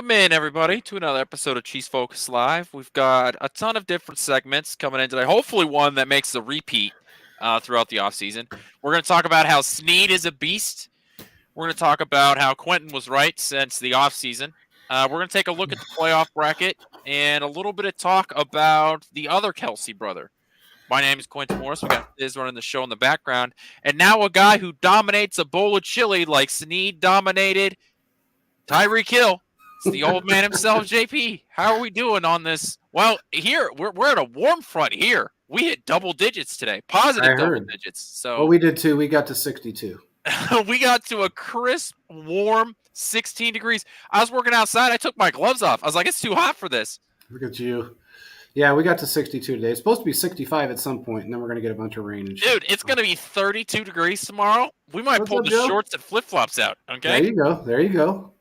Welcome in, everybody, to another episode of Cheese Focus Live. We've got a ton of different segments coming in today. Hopefully, one that makes a repeat throughout the offseason. We're going to talk about how Snead is a beast. We're going to talk about how Quentin was right since the offseason. We're going to take a look at the playoff bracket and a little bit of talk about the other Kelsey brother. My name is Quentin Morris. We got Liz running the show in the background. And now a guy who dominates a bowl of chili like Snead dominated Tyreek Hill. It's the old man himself, JP. How are we doing on this? Well, here we're at a warm front here. We hit double digits today, positive double digits. So well, we did too. We got to 62. we got to a crisp, warm 16 degrees. I was working outside. I took my gloves off. I was like, it's too hot for this. Look at you. Yeah, we got to 62 today. It's supposed to be 65 at some point, and then we're going to get a bunch of rain. And Dude, it's going to be 32 degrees tomorrow. We might pull the shorts and flip-flops out, okay? There you go.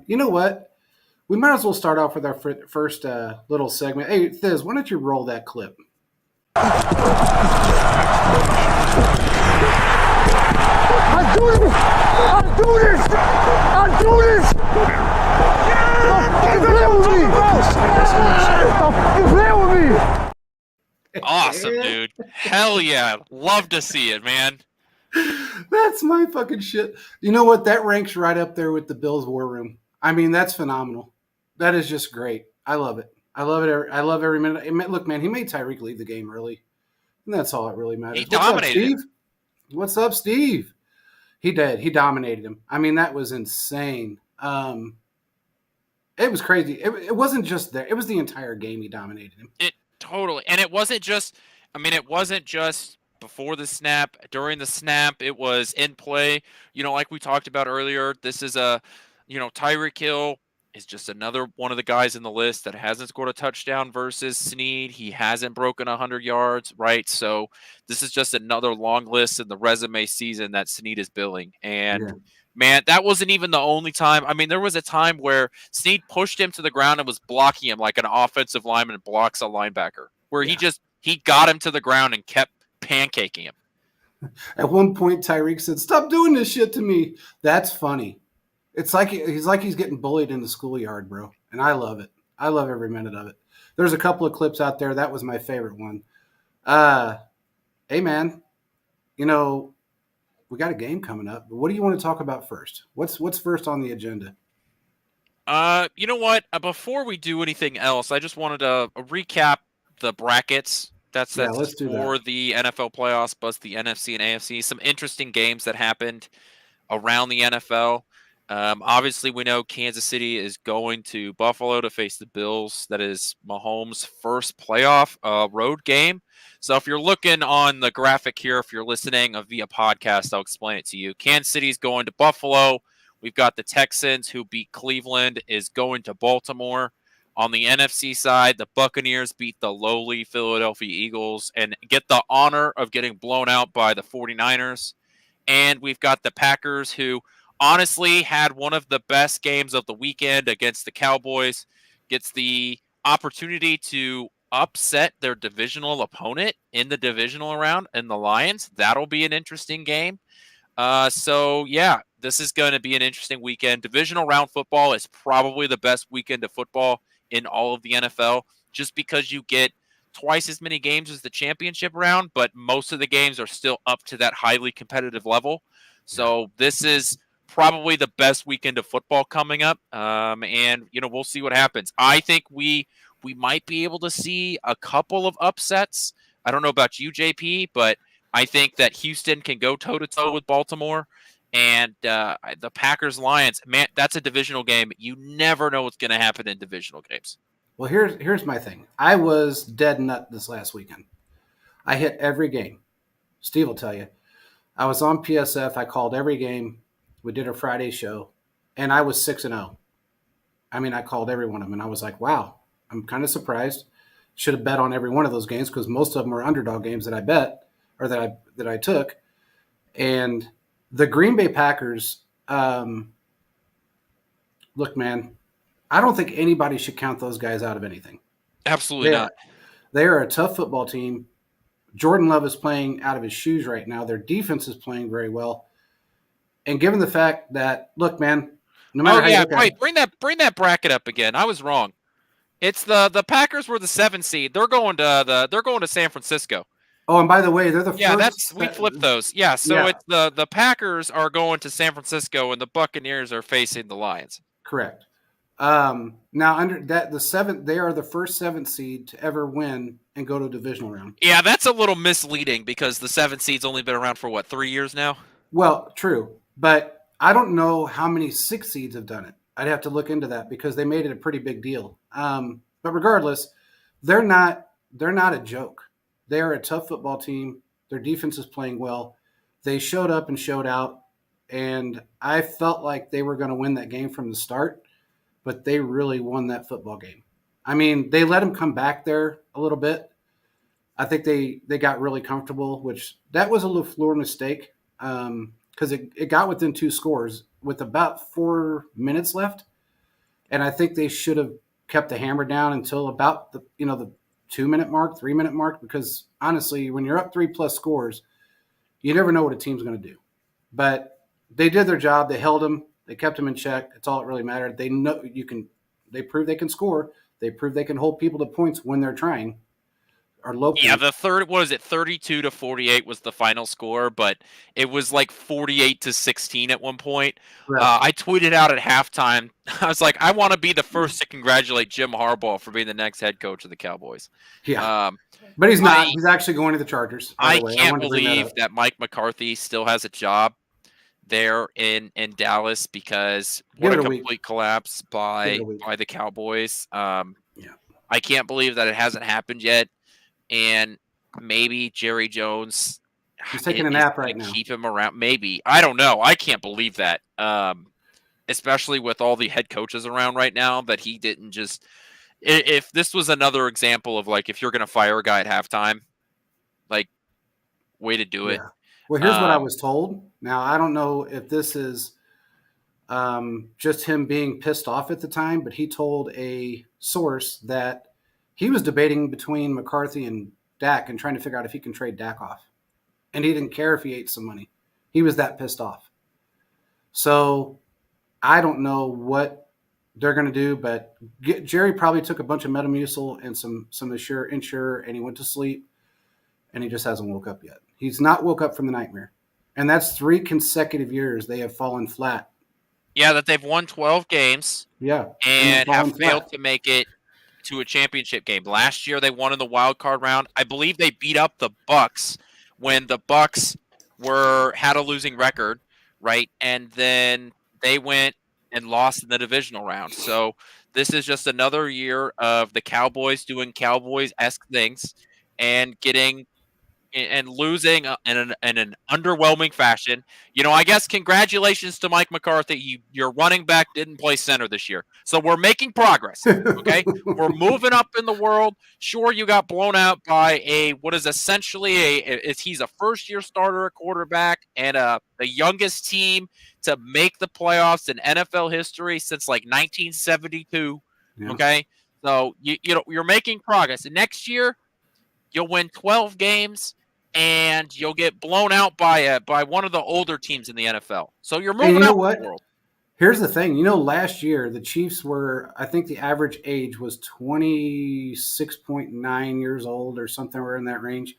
You know what? We might as well start off with our first little segment. Hey, Thiz, why don't you roll that clip? I do this! Play with me! Awesome, dude. Hell yeah. Love to see it, man. That's my fucking shit. You know what? That ranks right up there with the Bills War Room. I mean, that's phenomenal. That is just great. I love it. I love it. I love every minute. Look, man, he made Tyreek leave the game early. And that's all that really matters. He dominated him. What's up, Steve? He did. He dominated him. I mean, that was insane. It was crazy. It wasn't just there. It was the entire game he dominated him. It totally. And it wasn't just before the snap, during the snap, it was in play. You know, like we talked about earlier, this is Tyreek Hill is just another one of the guys in the list that hasn't scored a touchdown versus Snead. He hasn't broken 100 yards, right? So this is just another long list in the resume season that Snead is billing. And man, that wasn't even the only time. I mean, there was a time where Snead pushed him to the ground and was blocking him like an offensive lineman blocks a linebacker, where he got him to the ground and kept pancaking him. At one point, Tyreek said, "Stop doing this shit to me." That's funny. It's like he's getting bullied in the schoolyard, bro. And I love it. I love every minute of it. There's a couple of clips out there. That was my favorite one. Hey, man, you know, we got a game coming up. But what do you want to talk about first? What's first on the agenda? You know what? Before we do anything else, I just wanted to recap the brackets. That's for the NFL playoffs, plus the NFC and AFC. Some interesting games that happened around the NFL. Obviously, we know Kansas City is going to Buffalo to face the Bills. That is Mahomes' first playoff road game. So if you're looking on the graphic here, if you're listening via podcast, I'll explain it to you. Kansas City's going to Buffalo. We've got the Texans, who beat Cleveland, is going to Baltimore. On the NFC side, the Buccaneers beat the lowly Philadelphia Eagles and get the honor of getting blown out by the 49ers. And we've got the Packers, who honestly had one of the best games of the weekend against the Cowboys, gets the opportunity to upset their divisional opponent in the divisional round and the Lions. That'll be an interesting game. This is going to be an interesting weekend. Divisional round football is probably the best weekend of football in all of the NFL, just because you get twice as many games as the championship round, but most of the games are still up to that highly competitive level. So this is probably the best weekend of football coming up. And we'll see what happens. I think we might be able to see a couple of upsets. I don't know about you, JP, but I think that Houston can go toe-to-toe with Baltimore. And the Packers-Lions, man, that's a divisional game. You never know what's going to happen in divisional games. Well, here's my thing. I was dead nut this last weekend. I hit every game. Steve will tell you. I was on PSF. I called every game. We did a Friday show, and I was 6-0. I mean, I called every one of them, and I was like, wow, I'm kind of surprised. Should have bet on every one of those games because most of them were underdog games that I bet or that I took. And the Green Bay Packers, look, man, I don't think anybody should count those guys out of anything. Absolutely not. They are a tough football team. Jordan Love is playing out of his shoes right now. Their defense is playing very well. And given the fact that, look, man, No matter how you look wait, at it. Bring that bracket up again. I was wrong. It's the Packers were the 7th seed. They're going to San Francisco. Oh, and by the way, they're the first. We flipped those. Yeah, so it's the Packers are going to San Francisco and the Buccaneers are facing the Lions. Correct. Now under that, the 7th, they are the first 7th seed to ever win and go to a divisional round. Yeah, that's a little misleading because the 7th seed's only been around for 3 years now. Well, true, but I don't know how many 6 seeds have done it. I'd have to look into that because they made it a pretty big deal. But regardless, they're not a joke. They are a tough football team. Their defense is playing well. They showed up and showed out, and I felt like they were going to win that game from the start, but they really won that football game. I mean, they let them come back there a little bit. I think they got really comfortable, which that was a LaFleur mistake because it got within 2 scores with about 4 minutes left, and I think they should have kept the hammer down until about the 2-minute mark, 3-minute mark, because honestly, when you're up 3+ scores, you never know what a team's going to do. But they did their job. They held them. They kept them in check. That's all that really mattered. They know they prove they can score. They prove they can hold people to points when they're trying. Or low points. Yeah, the third, 32-48 was the final score, but it was like 48-16 at one point. Right. I tweeted out at halftime. I was like, I want to be the first to congratulate Jim Harbaugh for being the next head coach of the Cowboys. Yeah, but he's not. He's actually going to the Chargers. I can't believe that Mike McCarthy still has a job there in Dallas because what a complete collapse by the Cowboys. I can't believe that it hasn't happened yet. And maybe Jerry Jones he's taking a nap right now. Keep him around. Maybe. I don't know. I can't believe that. Especially with all the head coaches around right now that he didn't just – if this was another example of like if you're going to fire a guy at halftime, like way to do it. Well, here's what I was told. Now, I don't know if this is just him being pissed off at the time, but he told a source that he was debating between McCarthy and Dak and trying to figure out if he can trade Dak off. And he didn't care if he ate some money. He was that pissed off. So I don't know what they're going to do, but Jerry probably took a bunch of Metamucil and some Ensure, and he went to sleep, and he just hasn't woke up yet. He's not woke up from the nightmare. And that's 3 consecutive years they have fallen flat. Yeah, that they've won 12 games. Yeah. And have failed to make it to a championship game. Last year they won in the wild card round. I believe they beat up the Bucks when the Bucks had a losing record, right? And then they went and lost in the divisional round. So this is just another year of the Cowboys doing Cowboys-esque things and losing in an underwhelming fashion. I guess congratulations to Mike McCarthy. Your running back didn't play center this year. So we're making progress, okay? We're moving up in the world. Sure, you got blown out by what is essentially he's a first-year starter at quarterback and the youngest team to make the playoffs in NFL history since like 1972, okay? So you're making progress. And next year, you'll win 12 games. And you'll get blown out by one of the older teams in the NFL. So you're moving up in the world. Here's the thing. Last year the Chiefs were, I think the average age was 26.9 years old or something in that range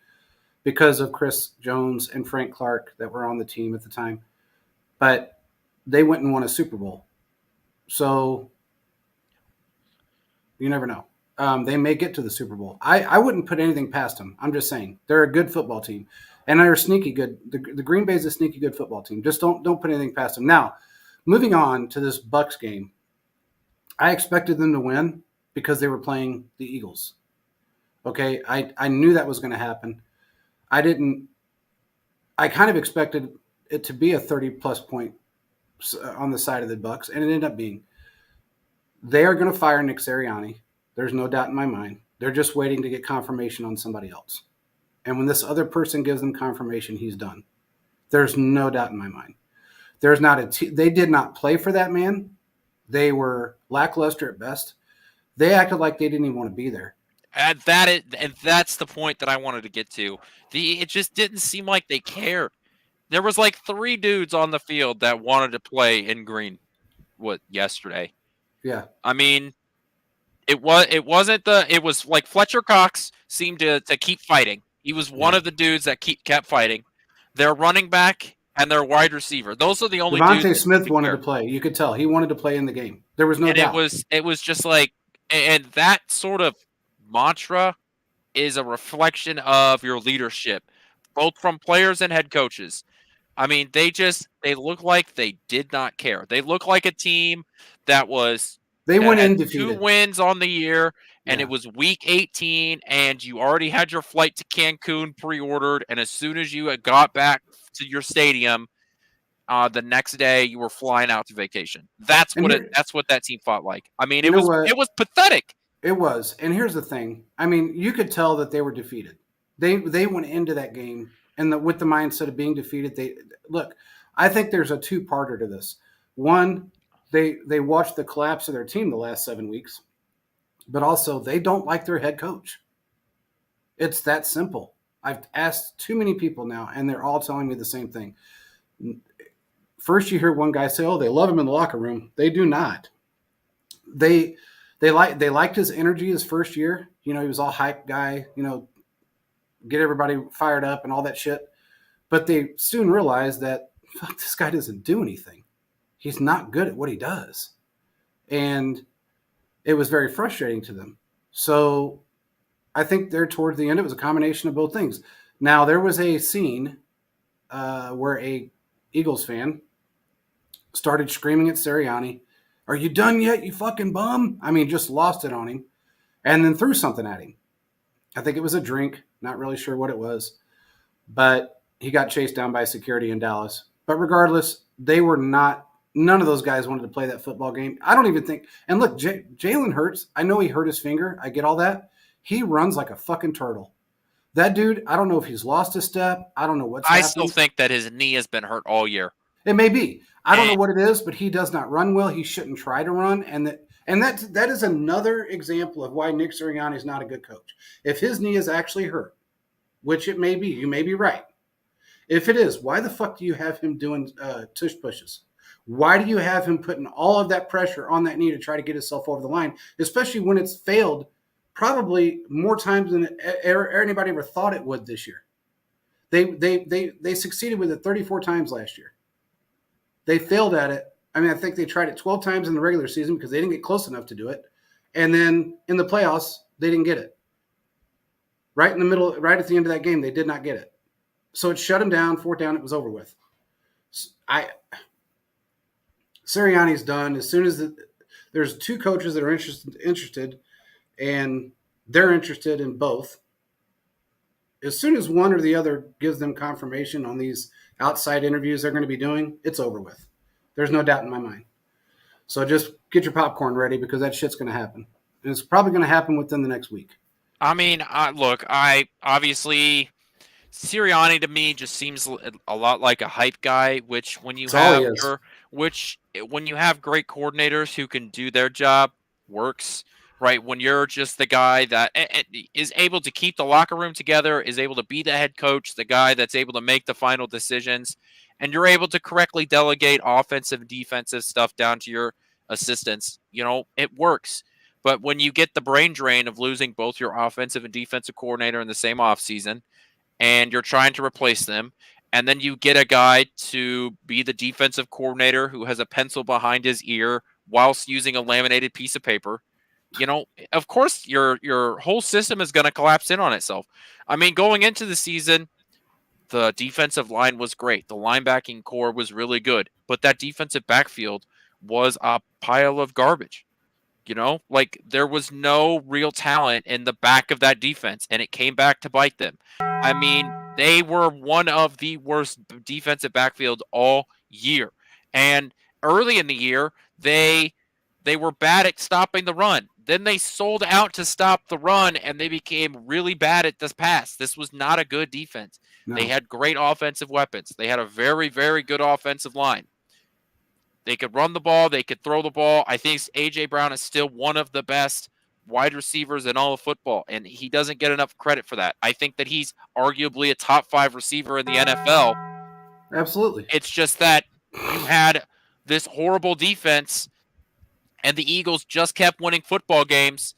because of Chris Jones and Frank Clark that were on the team at the time. But they went and won a Super Bowl. So you never know. They may get to the Super Bowl. I wouldn't put anything past them. I'm just saying they're a good football team, and they're sneaky good. The Green Bay's a sneaky good football team. Just don't put anything past them. Now, moving on to this Bucs game, I expected them to win because they were playing the Eagles. Okay, I knew that was going to happen. I kind of expected it to be a 30+ point on the side of the Bucs, and it ended up being. They are going to fire Nick Sirianni. There's no doubt in my mind. They're just waiting to get confirmation on somebody else. And when this other person gives them confirmation, he's done. There's no doubt in my mind. There's not they did not play for that man. They were lackluster at best. They acted like they didn't even want to be there. And that's the point that I wanted to get to. It just didn't seem like they cared. There was like 3 dudes on the field that wanted to play in green. yesterday. Yeah. I mean, it was like Fletcher Cox seemed to keep fighting. He was one of the dudes that kept fighting. Their running back and their wide receiver. Those are the only dudes. Devontae Smith wanted to play. You could tell he wanted to play in the game. There was no doubt. It was just like, and that sort of mantra is a reflection of your leadership, both from players and head coaches. I mean, they look like they did not care. They look like a team that went in two defeated. wins on the year, and it was week 18, and you already had your flight to Cancun pre-ordered, and as soon as you got back to your stadium, the next day you were flying out to vacation. That's what that team fought like. I mean, it was pathetic. It was. And here's the thing. I mean, you could tell that they were defeated. They went into that game and with the mindset of being defeated. I think there's a two-parter to this. One, they watched the collapse of their team the last 7 weeks, but also they don't like their head coach. It's that simple. I've asked too many people now, and they're all telling me the same thing. First, you hear one guy say, "Oh, they love him in the locker room." They do not. They liked his energy his first year. He was all hype guy. Get everybody fired up and all that shit. But they soon realized that this guy doesn't do anything. He's not good at what he does, and it was very frustrating to them. So I think there towards the end, it was a combination of both things. Now there was a scene where a Eagles fan started screaming at Sirianni, "Are you done yet, you fucking bum?" I mean, just lost it on him, and then threw something at him. I think it was a drink. Not really sure what it was, but he got chased down by security in Dallas. But regardless, none of those guys wanted to play that football game. I don't even think, and look, Jalen Hurts, I know he hurt his finger. I get all that. He runs like a fucking turtle. That dude, I don't know if he's lost a step. I don't know what's happening. I still think that his knee has been hurt all year. It may be. I don't know what it is, but he does not run well. He shouldn't try to run. And that is another example of why Nick Sirianni is not a good coach. If his knee is actually hurt, which it may be, you may be right. If it is, why the fuck do you have him doing tush pushes? Why do you have him putting all of that pressure on that knee to try to get himself over the line, especially when it's failed probably more times than anybody ever thought it would this year? They succeeded with it 34 times last year. They failed at it. I mean, I think they tried it 12 times in the regular season because they didn't get close enough to do it. And then in the playoffs, they didn't get it. Right in the middle, right at the end of that game, they did not get it. So it shut them down, 4th down, it was over with. Sirianni's done. As soon as there's 2 coaches that are interested, and they're interested in both. As soon as one or the other gives them confirmation on these outside interviews they're going to be doing, it's over with. There's no doubt in my mind. So just get your popcorn ready because that shit's going to happen. And it's probably going to happen within the next week. I mean, I obviously Sirianni to me just seems a lot like a hype guy, which when you have great coordinators who can do their job, works. Right, when you're just the guy that is able to keep the locker room together, is able to be the head coach, the guy that's able to make the final decisions, and you're able to correctly delegate offensive and defensive stuff down to your assistants, it works. But when you get the brain drain of losing both your offensive and defensive coordinator in the same offseason, and you're trying to replace them, and then you get a guy to be the defensive coordinator who has a pencil behind his ear whilst using a laminated piece of paper, of course your whole system is going to collapse in on itself. I mean, going into the season, the defensive line was great. The linebacking core was really good, but that defensive backfield was a pile of garbage. There was no real talent in the back of that defense, and it came back to bite them. I mean, they were one of the worst defensive backfields all year. And early in the year, they were bad at stopping the run. Then they sold out to stop the run, and they became really bad at this pass. This was not a good defense. No. They had great offensive weapons. They had a very, very good offensive line. They could run the ball. They could throw the ball. I think A.J. Brown is still one of the best wide receivers in all of football, and he doesn't get enough credit for that. I think that he's arguably a top 5 receiver in the NFL. Absolutely. It's just that you had this horrible defense, and the Eagles just kept winning football games,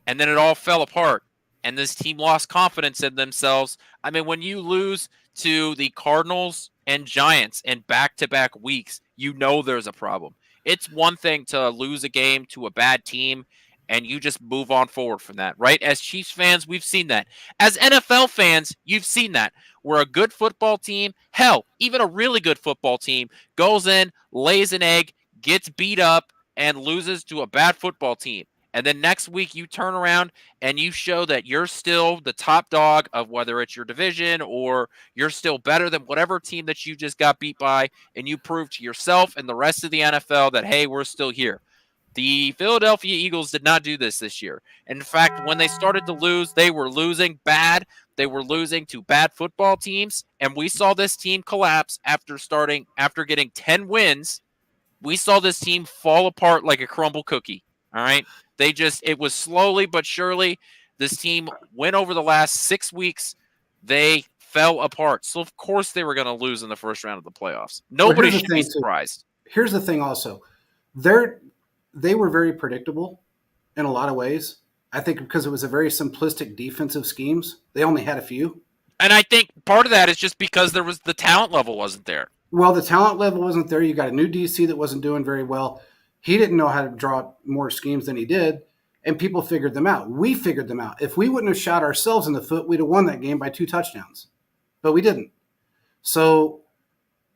and then it all fell apart. And this team lost confidence in themselves. I mean, when you lose to the Cardinals and Giants in back-to-back weeks, you know there's a problem. It's one thing to lose a game to a bad team, and you just move on forward from that, right? As Chiefs fans, we've seen that. As NFL fans, you've seen that. Where a good football team, hell, even a really good football team, goes in, lays an egg, gets beat up, and loses to a bad football team. And then next week you turn around and you show that you're still the top dog of whether it's your division or you're still better than whatever team that you just got beat by, and you prove to yourself and the rest of the NFL that, hey, we're still here. The Philadelphia Eagles did not do this year. In fact, when they started to lose, they were losing bad. They were losing to bad football teams, and we saw this team collapse after getting 10 wins. We saw this team fall apart like a crumble cookie. All right. It was slowly but surely. This team went over the last 6 weeks. They fell apart. So, of course, they were going to lose in the first round of the playoffs. Nobody should be surprised. Here's the thing also. They were very predictable in a lot of ways. I think because it was a very simplistic defensive schemes. They only had a few. And I think part of that is just because the talent level wasn't there. Well, the talent level wasn't there. You got a new DC that wasn't doing very well. He didn't know how to draw more schemes than he did, and people figured them out. We figured them out. If we wouldn't have shot ourselves in the foot, we'd have won that game by 2 touchdowns. But we didn't. So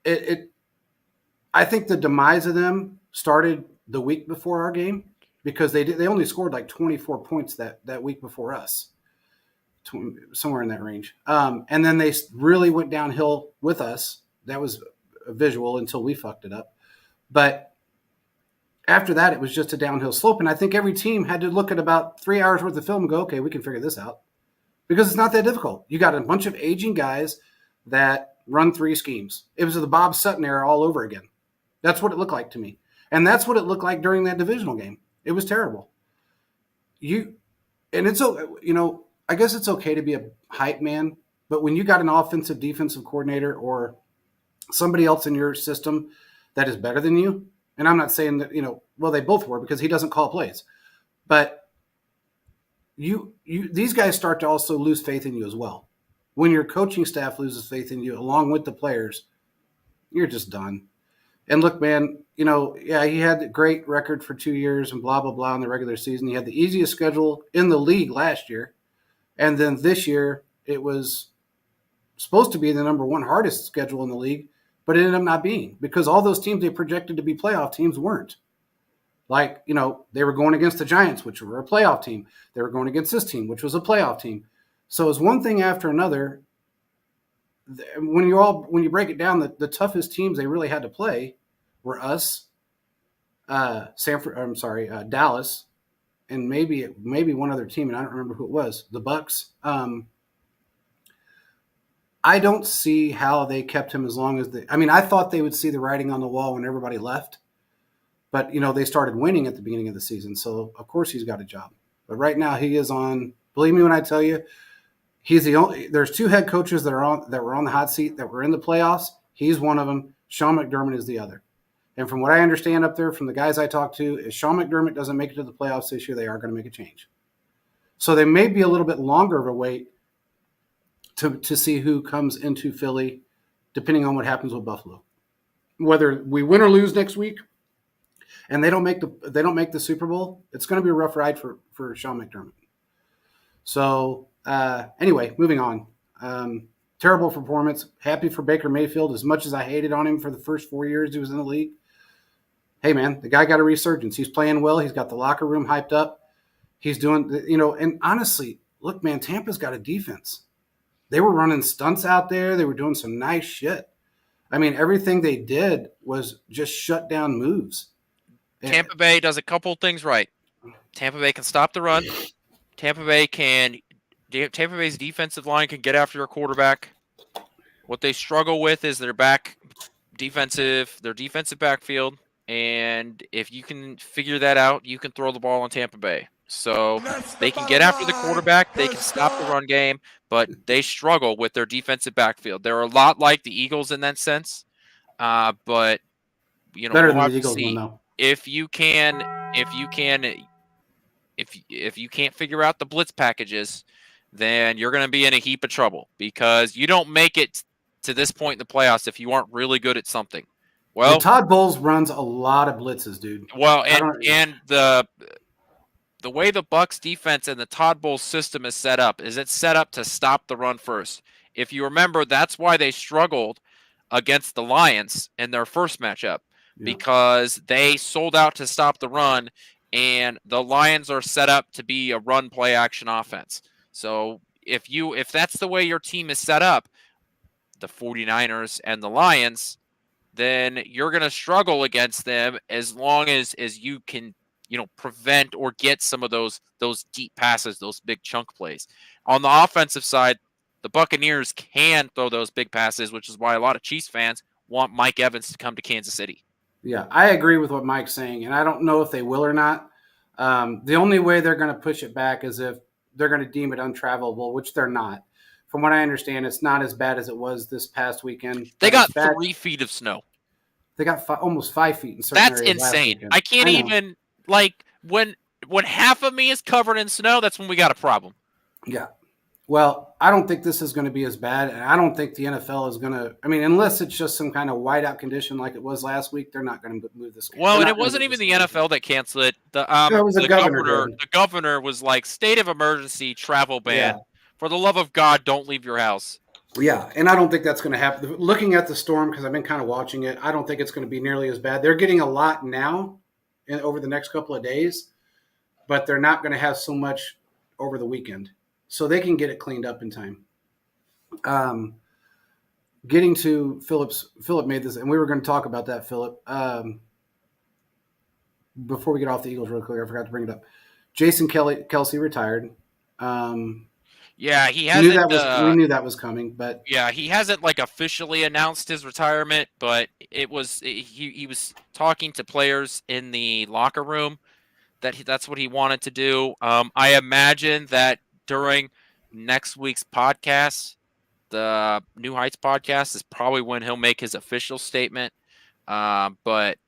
I think the demise of them started the week before our game because they only scored like 24 points that week before us, somewhere in that range. And then they really went downhill with us. That was a visual until we fucked it up. But after that, it was just a downhill slope. And I think every team had to look at about 3 hours worth of film and go, okay, we can figure this out. Because it's not that difficult. You got a bunch of aging guys that run 3 schemes. It was the Bob Sutton era all over again. That's what it looked like to me. And that's what it looked like during that divisional game. It was terrible. I guess it's okay to be a hype man, but when you got an offensive defensive coordinator or somebody else in your system that is better than you, and I'm not saying that, they both were because he doesn't call plays. But these guys start to also lose faith in you as well. When your coaching staff loses faith in you along with the players, you're just done. And look, man, he had a great record for 2 years and blah, blah, blah in the regular season. He had the easiest schedule in the league last year. And then this year it was supposed to be the number 1 hardest schedule in the league. But it ended up not being because all those teams they projected to be playoff teams weren't. Like, they were going against the Giants, which were a playoff team. They were going against this team, which was a playoff team. So it was one thing after another. When you break it down, the toughest teams they really had to play were us, Dallas, and maybe one other team, and I don't remember who it was, the Bucks. I don't see how they kept him as long as I thought they would see the writing on the wall when everybody left. But, they started winning at the beginning of the season. So, of course, he's got a job. But right now he is on – believe me when I tell you, he's the only – there's 2 head coaches that were on the hot seat that were in the playoffs. He's one of them. Sean McDermott is the other. And from what I understand up there from the guys I talked to, if Sean McDermott doesn't make it to the playoffs this year, they are going to make a change. So they may be a little bit longer of a wait to see who comes into Philly, depending on what happens with Buffalo. Whether we win or lose next week, and they don't make the Super Bowl, it's going to be a rough ride for Sean McDermott. So anyway, moving on. Terrible performance. Happy for Baker Mayfield. As much as I hated on him for the first 4 years he was in the league, hey man, the guy got a resurgence. He's playing well. He's got the locker room hyped up. He's doing, and honestly, look, man, Tampa's got a defense. They were running stunts out there. They were doing some nice shit. I mean, everything they did was just shut down moves. Tampa Bay does a couple things right. Tampa Bay can stop the run. Tampa Bay's defensive line can get after your quarterback. What they struggle with is their defensive backfield. And if you can figure that out, you can throw the ball on Tampa Bay. So they can get after the quarterback. They can stop the run game, but they struggle with their defensive backfield. They're a lot like the Eagles in that sense, but better we'll than the Eagles one though. If you can't figure out the blitz packages, then you're going to be in a heap of trouble, because you don't make it to this point in the playoffs if you aren't really good at something. Well, Todd Bowles runs a lot of blitzes, dude. Well, and the way the Bucs defense and the Todd Bowles system is set up is it's set up to stop the run first. If you remember, that's why they struggled against the Lions in their first matchup, because they sold out to stop the run, and the Lions are set up to be a run play action offense. So if that's the way your team is set up, the 49ers and the Lions, then you're going to struggle against them as long as you can, prevent or get some of those deep passes, those big chunk plays. On the offensive side, the Buccaneers can throw those big passes, which is why a lot of Chiefs fans want Mike Evans to come to Kansas City. Yeah, I agree with what Mike's saying, and I don't know if they will or not. The only way they're going to push it back is if they're going to deem it untravelable, which they're not. From what I understand, it's not as bad as it was this past weekend. They got 3 feet of snow. They got almost 5 feet in certain areas. That's insane. I can't even, when half of me is covered in snow, that's when we got a problem. Yeah. Well, I don't think this is going to be as bad, and I don't think the NFL is going to – unless it's just some kind of whiteout condition like it was last week, they're not going to move this game. Well, and it wasn't even the NFL that canceled it. It was the governor. The governor was like, state of emergency, travel ban. Yeah. For the love of God, don't leave your house. Yeah, and I don't think that's going to happen. Looking at the storm, because I've been kind of watching it, I don't think it's going to be nearly as bad. They're getting a lot now over the next couple of days, but they're not going to have so much over the weekend. So they can get it cleaned up in time. Getting to Philip made this, and we were going to talk about that, Philip. Before we get off the Eagles real quick, I forgot to bring it up. Jason Kelce retired. Yeah, he hasn't. We knew that was coming, but yeah, he hasn't officially announced his retirement. But he was talking to players in the locker room that's what he wanted to do. I imagine that during next week's podcast, the New Heights podcast, is probably when he'll make his official statement. But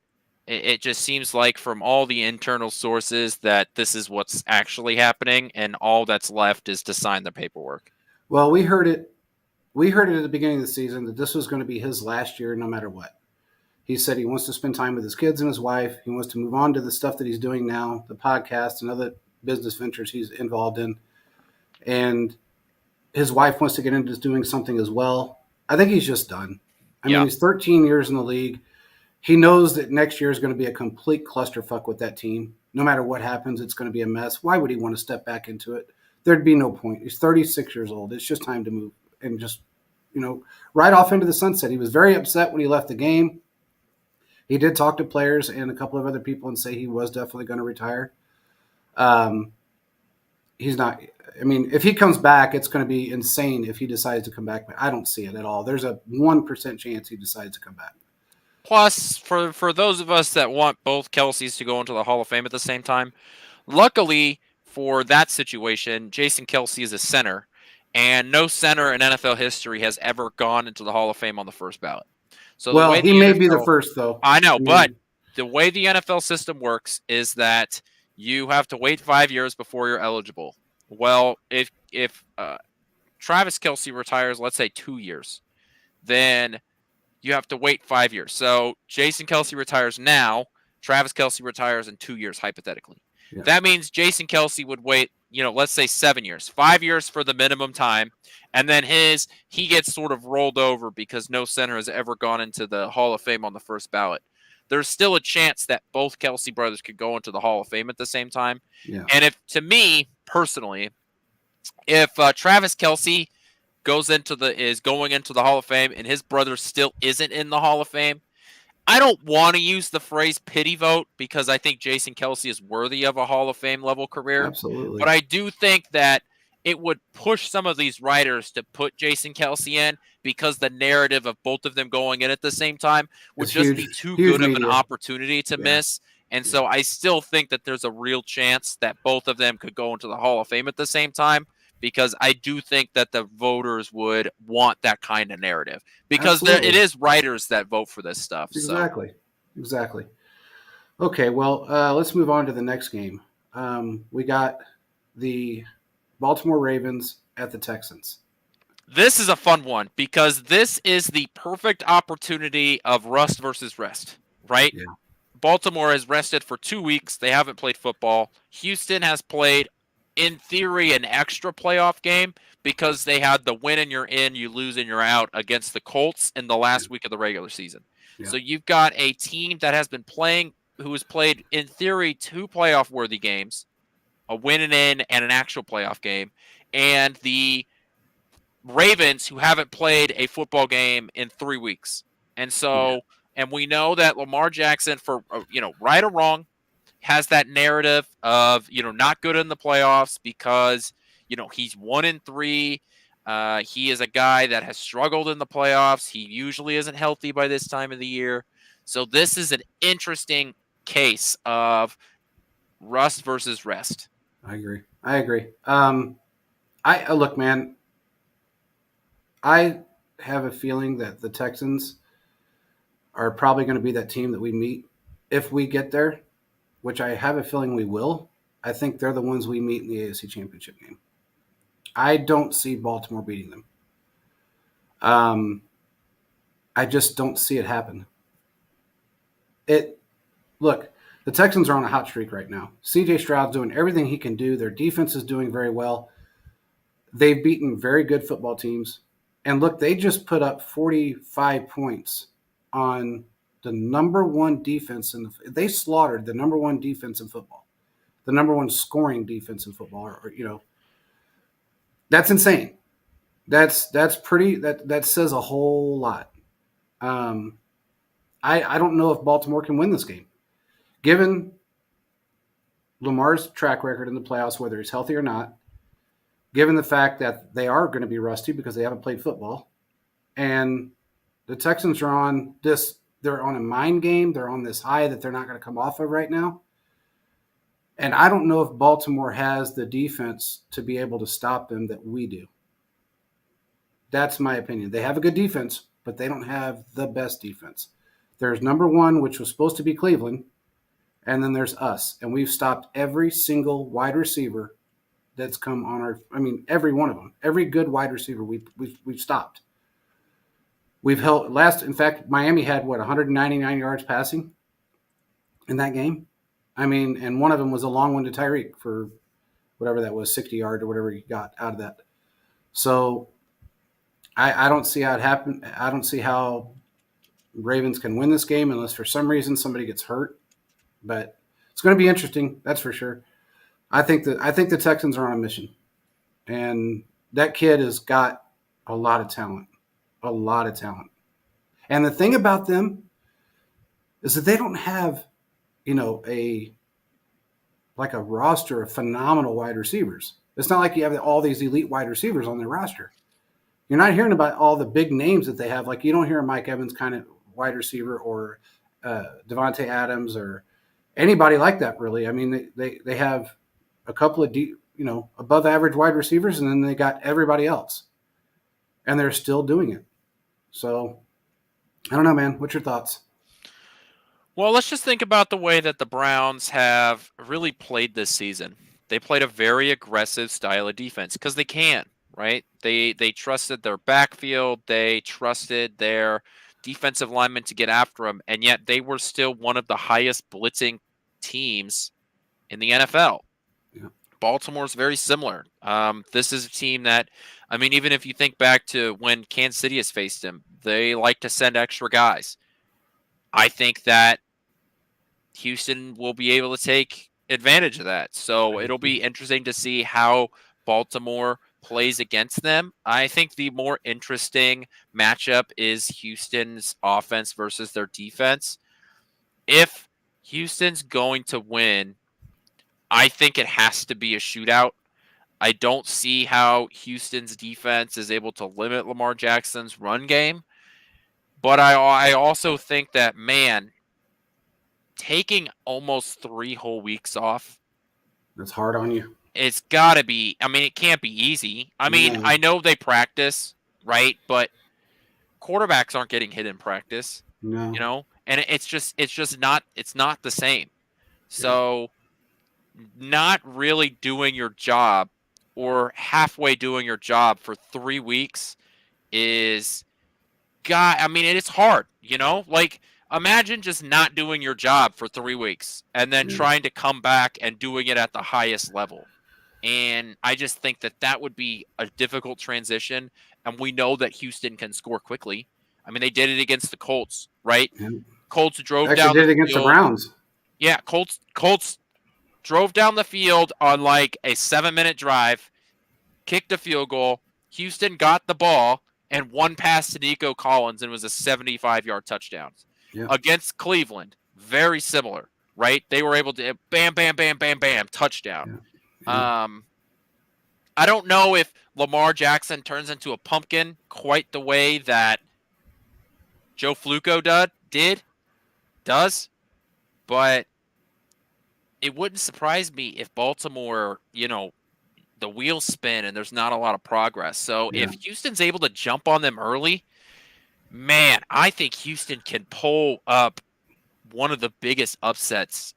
it just seems like from all the internal sources that this is what's actually happening, and all that's left is to sign the paperwork. Well, we heard it at the beginning of the season that this was going to be his last year no matter what. He said he wants to spend time with his kids and his wife. He wants to move on to the stuff that he's doing now, the podcast and other business ventures he's involved in. And his wife wants to get into doing something as well. I think he's just done. I mean, he's 13 years in the league. He knows that next year is going to be a complete clusterfuck with that team. No matter what happens, it's going to be a mess. Why would he want to step back into it? There'd be no point. He's 36 years old. It's just time to move and just, ride off into the sunset. He was very upset when he left the game. He did talk to players and a couple of other people and say he was definitely going to retire. He's not. I mean, if he comes back, it's going to be insane if he decides to come back. But I don't see it at all. There's a 1% chance he decides to come back. Plus, for those of us that want both Kelce's to go into the Hall of Fame at the same time, luckily for that situation, Jason Kelce is a center, and no center in NFL history has ever gone into the Hall of Fame on the first ballot. So he may be the first, though. I know, but the way the NFL system works is that you have to wait 5 years before you're eligible. Well, if Travis Kelce retires, let's say 2 years, then you have to wait 5 years. So Jason Kelce retires now. Travis Kelce retires in 2 years, hypothetically. Yeah. That means Jason Kelce would wait, let's say 7 years, 5 years for the minimum time. And then he gets sort of rolled over because no center has ever gone into the Hall of Fame on the first ballot. There's still a chance that both Kelce brothers could go into the Hall of Fame at the same time. Yeah. And to me, personally, if Travis Kelce is going into the Hall of Fame and his brother still isn't in the Hall of Fame, I don't want to use the phrase pity vote because I think Jason Kelce is worthy of a Hall of Fame level career. Absolutely. But I do think that it would push some of these writers to put Jason Kelce in because the narrative of both of them going in at the same time would be too good of an opportunity to miss. And so I still think that there's a real chance that both of them could go into the Hall of Fame at the same time, because I do think that the voters would want that kind of narrative because it is writers that vote for this stuff. Exactly. So. Exactly. Okay, well, let's move on to the next game. We got the Baltimore Ravens at the Texans. This is a fun one because this is the perfect opportunity of rust versus rest, right? Yeah. Baltimore has rested for 2 weeks. They haven't played football. Houston has played, in theory, an extra playoff game because they had the win and you're in, you lose and you're out against the Colts in the last week of the regular season. Yeah. So you've got a team that has been playing, who has played, in theory, 2 playoff worthy games, a win and in and an actual playoff game, and the Ravens, who haven't played a football game in 3 weeks. And so, and we know that Lamar Jackson, for right or wrong, has that narrative of not good in the playoffs because he's 1-3. He is a guy that has struggled in the playoffs. He usually isn't healthy by this time of the year. So this is an interesting case of rust versus rest. I agree. I look, man. I have a feeling that the Texans are probably going to be that team that we meet if we get there, which I have a feeling we will. I think they're the ones we meet in the AFC Championship game. I don't see Baltimore beating them. I just don't see it happen. Look, the Texans are on a hot streak right now. CJ Stroud's doing everything he can do. Their defense is doing very well. They've beaten very good football teams. And look, they just put up 45 points on the number one defense they slaughtered the number one defense in football, the number one scoring defense in football. That's insane. That's pretty. That says a whole lot. I don't know if Baltimore can win this game, given Lamar's track record in the playoffs, whether he's healthy or not. Given the fact that they are going to be rusty because they haven't played football. And the Texans are on they're on a mind game. They're on this high that they're not going to come off of right now. And I don't know if Baltimore has the defense to be able to stop them that we do. That's my opinion. They have a good defense, but they don't have the best defense. There's number one, which was supposed to be Cleveland, and then there's us. And we've stopped every single wide receiver that's come on every one of them, every good wide receiver we've stopped. We've held in fact, Miami had 199 yards passing in that game. And one of them was a long one to Tyreek for whatever that was, 60 yards or whatever he got out of that. So I don't see how it happened. I don't see how Ravens can win this game unless for some reason somebody gets hurt. But it's going to be interesting, that's for sure. I think the Texans are on a mission, and that kid has got a lot of talent. And the thing about them is that they don't have, a roster of phenomenal wide receivers. It's not like you have all these elite wide receivers on their roster. You're not hearing about all the big names that they have. Like you don't hear a Mike Evans kind of wide receiver or Devontae Adams or anybody like that, really. They have a couple of above average wide receivers, and then they got everybody else, and they're still doing it. So I don't know, man. What's your thoughts? Well, let's just think about the way that the Browns have really played this season. They played a very aggressive style of defense because they can, right? They trusted their backfield. They trusted their defensive linemen to get after them, and yet they were still one of the highest blitzing teams in the NFL. Yeah. Baltimore's very similar. This is a team that, even if you think back to when Kansas City has faced them, they like to send extra guys. I think that Houston will be able to take advantage of that. So it'll be interesting to see how Baltimore plays against them. I think the more interesting matchup is Houston's offense versus their defense. If Houston's going to win, I think it has to be a shootout. I don't see how Houston's defense is able to limit Lamar Jackson's run game. But I also think that, man, taking almost 3 whole weeks off. That's hard on you. It's got to be. It can't be easy. I know they practice, right? But quarterbacks aren't getting hit in practice. No. and it's not the same. So not really doing your job or halfway doing your job for 3 weeks is I mean, it's hard, like imagine just not doing your job for 3 weeks and then trying to come back and doing it at the highest level. And I just think that would be a difficult transition. And we know that Houston can score quickly. I mean, they did it against the Colts, right? Yeah. Colts drove Actually down did the it against field. the Browns. Yeah, Colts drove down the field on like a 7-minute drive, kicked a field goal. Houston got the ball and one pass to Nico Collins and it was a 75-yard touchdown. Yeah. Against Cleveland, very similar, right? They were able to bam, bam, bam, bam, bam, touchdown. Yeah. I don't know if Lamar Jackson turns into a pumpkin quite the way that Joe Flacco does, but it wouldn't surprise me if Baltimore, the wheels spin and there's not a lot of progress. So if Houston's able to jump on them early, man, I think Houston can pull up one of the biggest upsets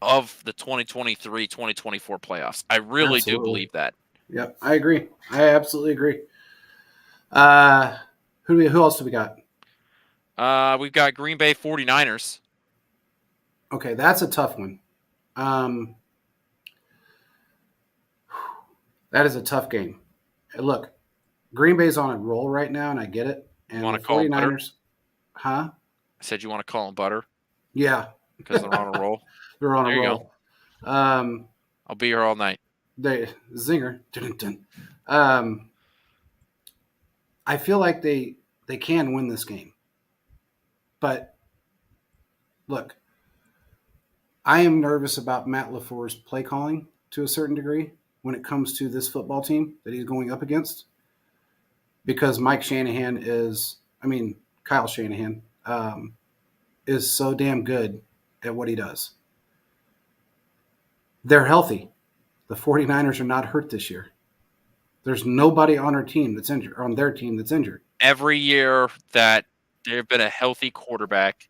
of the 2023-2024 playoffs. I really do believe that. Yep, I agree. I absolutely agree. Who else do we got? We've got Green Bay 49ers. Okay, that's a tough one. That is a tough game. Look, Green Bay's on a roll right now, and I get it. And you want to call 49ers, huh? I said you want to call them butter? Yeah. Because they're on a roll. They're on a roll. I'll be here all night. Zinger. Dun, dun, dun. I feel like they can win this game. But look, I am nervous about Matt LaFleur's play calling to a certain degree when it comes to this football team that he's going up against. Because Kyle Shanahan is so damn good at what he does. They're healthy. The 49ers are not hurt this year. There's nobody on their team that's injured. Every year that there's been a healthy quarterback,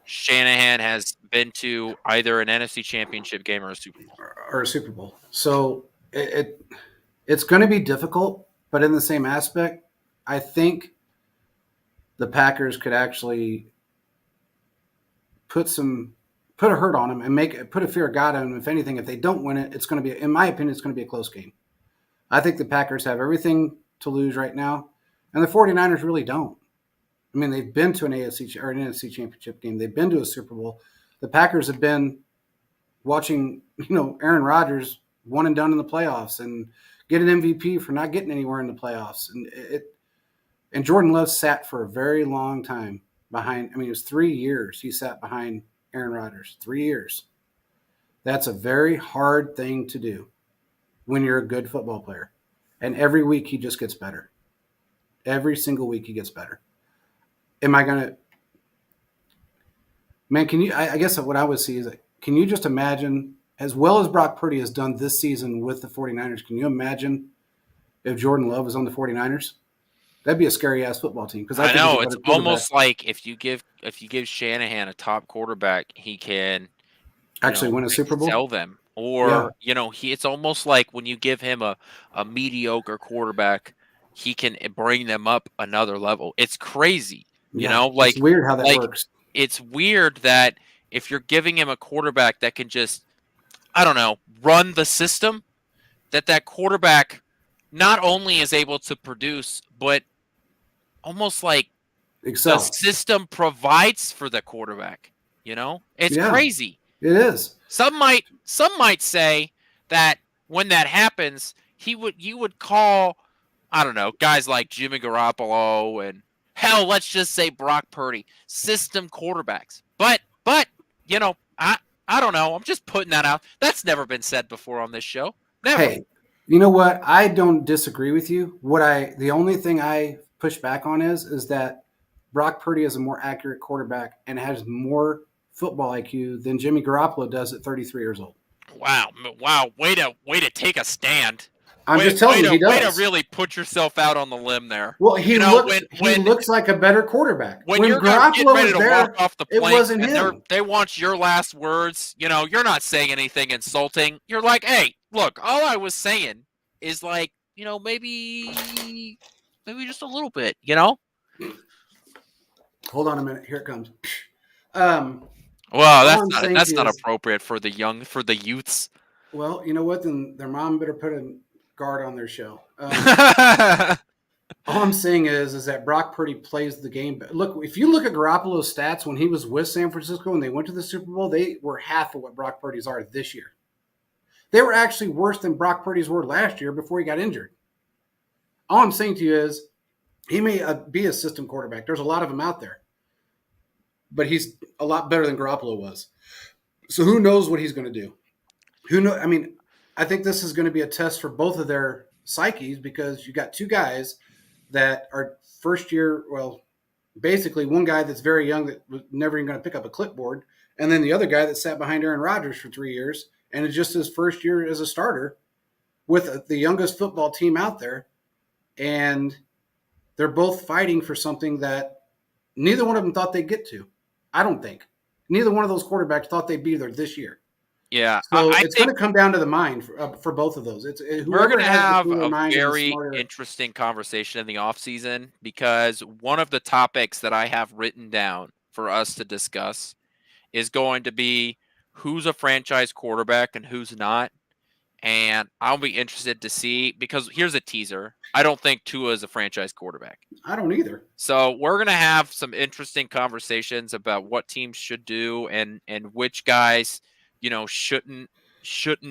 Shanahan has been to either an NFC Championship game or a Super Bowl. So it's going to be difficult, but in the same aspect, I think the Packers could actually put a hurt on them and put a fear of God on them. If anything, if they don't win it, it's going to be, in my opinion, it's going to be a close game. I think the Packers have everything to lose right now, and the 49ers really don't. I mean, they've been to an AFC or an NFC Championship game. They've been to a Super Bowl. The Packers have been watching, Aaron Rodgers one and done in the playoffs and get an MVP for not getting anywhere in the playoffs. And Jordan Love sat for a very long time behind. I mean, it was 3 years he sat behind Aaron Rodgers. 3 years. That's a very hard thing to do when you're a good football player. And every week he just gets better. Every single week he gets better. Am I going to – man, can you – I guess what I would see is can you just imagine, as well as Brock Purdy has done this season with the 49ers, can you imagine if Jordan Love was on the 49ers? That'd be a scary-ass football team. Because I know. It's almost like if you give Shanahan a top quarterback, he can actually win a Super Bowl? Sell them. Or, it's almost like when you give him a mediocre quarterback, he can bring them up another level. It's crazy. It's weird how that works. It's weird that if you're giving him a quarterback that can just, I don't know, run the system, that quarterback not only is able to produce, but almost like excel. The system provides for the quarterback. It's crazy. It is. Some might say that when that happens, you would call, I don't know, guys like Jimmy Garoppolo and hell, let's just say Brock Purdy, system quarterbacks. But I don't know. I'm just putting that out. That's never been said before on this show. Never. Hey, you know what? I don't disagree with you. The only thing I push back on is that Brock Purdy is a more accurate quarterback and has more football IQ than Jimmy Garoppolo does at 33 years old. Wow. Way to take a stand. I'm just telling you, he does. Way to really put yourself out on the limb there. Well, he looks like a better quarterback. When you're getting ready to walk off the plank, it wasn't him. They want your last words. You're not saying anything insulting. You're like, hey, look, all I was saying is like, maybe just a little bit, Hold on a minute. Here it comes. Well, that's not appropriate for the youths. Well, you know what? Then their mom better put a guard on their show. All I'm saying is that Brock Purdy plays the game. Look, if you look at Garoppolo's stats when he was with San Francisco and they went to the Super Bowl, they were half of what Brock Purdy's are this year. They were actually worse than Brock Purdy's were last year before he got injured. All I'm saying to you is he may be a system quarterback. There's a lot of them out there. But he's a lot better than Garoppolo was. So who knows what he's going to do? I think this is going to be a test for both of their psyches because you got two guys that are first year, well, basically one guy that's very young that was never even going to pick up a clipboard, and then the other guy that sat behind Aaron Rodgers for 3 years, and it's just his first year as a starter with the youngest football team out there, and they're both fighting for something that neither one of them thought they'd get to. I don't think. Neither one of those quarterbacks thought they'd be there this year. Yeah, so it's going to come down to the mind for both of those. We're going to have a very interesting conversation in the offseason because one of the topics that I have written down for us to discuss is going to be who's a franchise quarterback and who's not. And I'll be interested to see because here's a teaser. I don't think Tua is a franchise quarterback. I don't either. So we're going to have some interesting conversations about what teams should do and which guys – shouldn't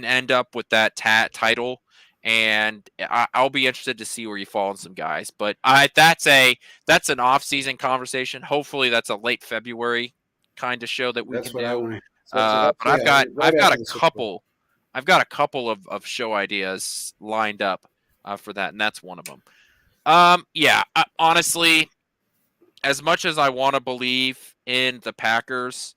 end up with that title, and I'll be interested to see where you fall on some guys. But that's an off-season conversation. Hopefully, that's a late February kind of show that we can do. But I've got a couple. I've got a couple of show ideas lined up for that, and that's one of them. Honestly, as much as I want to believe in the Packers,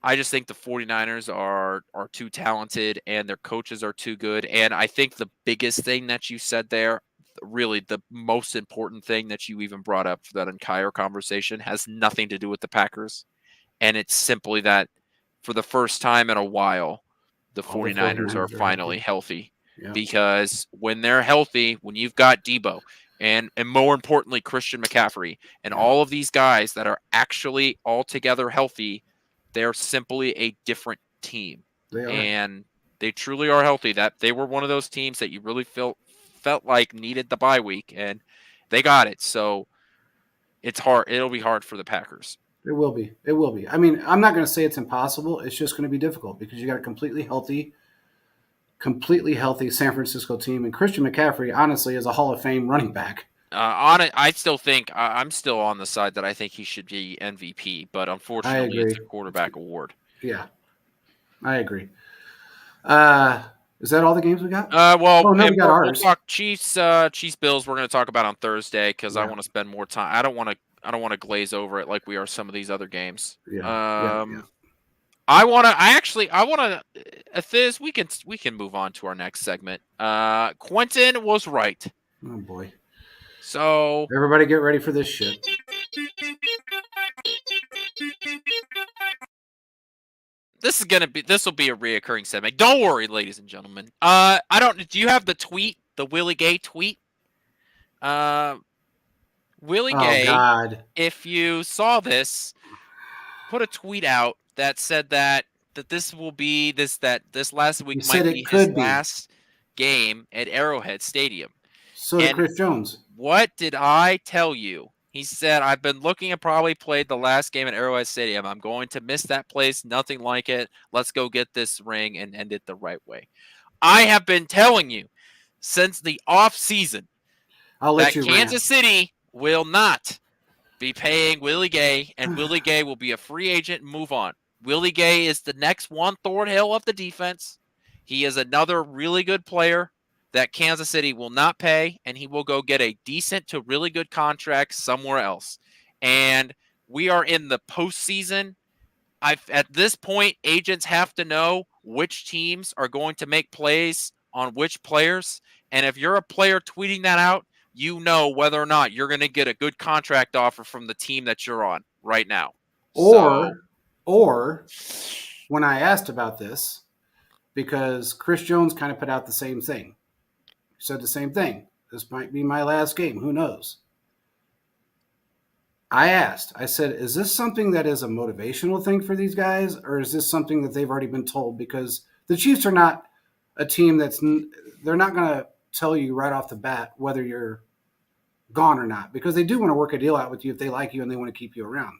I just think the 49ers are too talented and their coaches are too good. And I think the biggest thing that you said there, really the most important thing that you even brought up for that entire conversation has nothing to do with the Packers. And it's simply that for the first time in a while, the 49ers are finally healthy. Yeah. Because when they're healthy, when you've got Debo and more importantly, Christian McCaffrey and all of these guys that are actually altogether healthy, they're simply a different team. And they truly are healthy. That they were one of those teams that you really felt like needed the bye week, and they got it. So it's hard. It'll be hard for the Packers. It will be. It will be. I mean, I'm not going to say it's impossible. It's just going to be difficult because you got a completely healthy San Francisco team, and Christian McCaffrey, honestly, is a Hall of Fame running back. I still think I'm still on the side that I think he should be MVP, but unfortunately, it's a quarterback award. Yeah, I agree. Is that all the games we got? We got ours. We'll talk Chiefs Bills. We're going to talk about on Thursday because I want to spend more time. I don't want to glaze over it like we are some of these other games. I want to. If this, we can move on to our next segment. Quentin was right. Oh boy. So everybody get ready for this shit. This will be a reoccurring segment. Don't worry, ladies and gentlemen. Do you have the tweet, the Willie Gay tweet? Willie Gay, God. If you saw this, put a tweet out that said that this will be this last week might be his last game at Arrowhead Stadium. So did Chris Jones. What did I tell you? He said, I've been looking and probably played the last game at Arrowhead Stadium. I'm going to miss that place. Nothing like it. Let's go get this ring and end it the right way. I have been telling you since the off season that Kansas City will not be paying Willie Gay, and Willie Gay will be a free agent and move on. Willie Gay is the next one Thornhill of the defense. He is another really good player that Kansas City will not pay, and he will go get a decent to really good contract somewhere else. And we are in the postseason. At this point, agents have to know which teams are going to make plays on which players, And if you're a player tweeting that out, you know whether or not you're going to get a good contract offer from the team that you're on right now. Or when I asked about this, because Chris Jones kind of put out the same thing. He said the same thing. This might be my last game. Who knows? I said, is this something that is a motivational thing for these guys, or is this something that they've already been told? Because the Chiefs are not a team they're not going to tell you right off the bat whether you're gone or not, because they do want to work a deal out with you if they like you and they want to keep you around.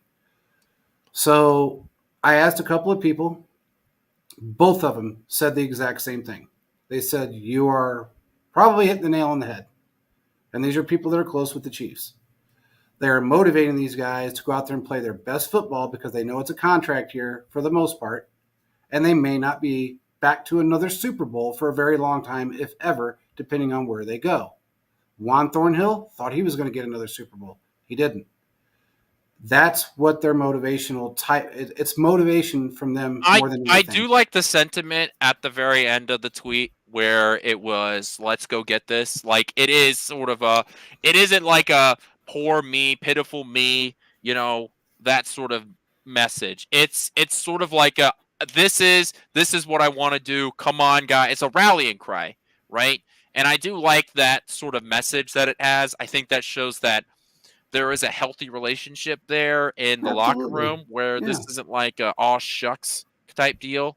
So I asked a couple of people. Both of them said the exact same thing. They said, you are probably hitting the nail on the head. And these are people that are close with the Chiefs. They're motivating these guys to go out there and play their best football because they know it's a contract year for the most part, and they may not be back to another Super Bowl for a very long time, if ever, depending on where they go. Juan Thornhill thought he was going to get another Super Bowl. He didn't. That's what their motivational type. It's motivation from them more than anything. I do like the sentiment at the very end of the tweet where it was, let's go get this. Like, it is sort of it isn't like a poor me, pitiful me, that sort of message. It's sort of like this is what I want to do. Come on, guys. It's a rallying cry, right? And I do like that sort of message that it has. I think that shows that there is a healthy relationship there in the locker room where this isn't like a aw shucks type deal.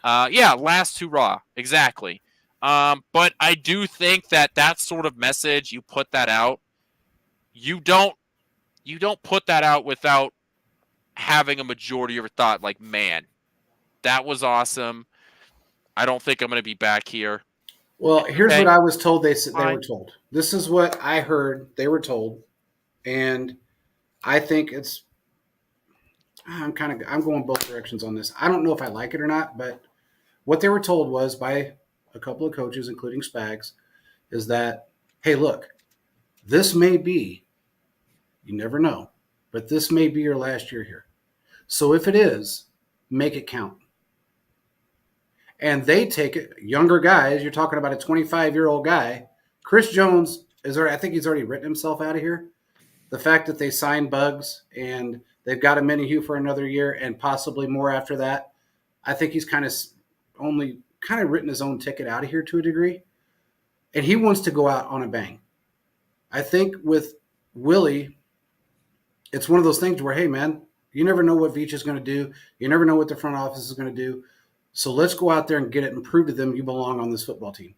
Last hurrah. Exactly. But I do think that sort of message, you put that out, you don't put that out without having a majority of your thought like, man, that was awesome. I don't think I'm going to be back here. Well, here's what I was told they were told. This is what I heard they were told. And I think I'm going both directions on this. I don't know if I like it or not, but what they were told was by a couple of coaches, including Spags, is that, hey, look, this may be, you never know, but this may be your last year here. So if it is, make it count. And they take it, younger guys, you're talking about a 25-year-old guy. Chris Jones, I think he's already written himself out of here. The fact that they signed Bugs and they've got a Minihue for another year and possibly more after that, I think he's kind of written his own ticket out of here to a degree. And he wants to go out on a bang. I think with Willie, it's one of those things where, hey, man, you never know what Veach is going to do. You never know what the front office is going to do. So let's go out there and get it and prove to them you belong on this football team.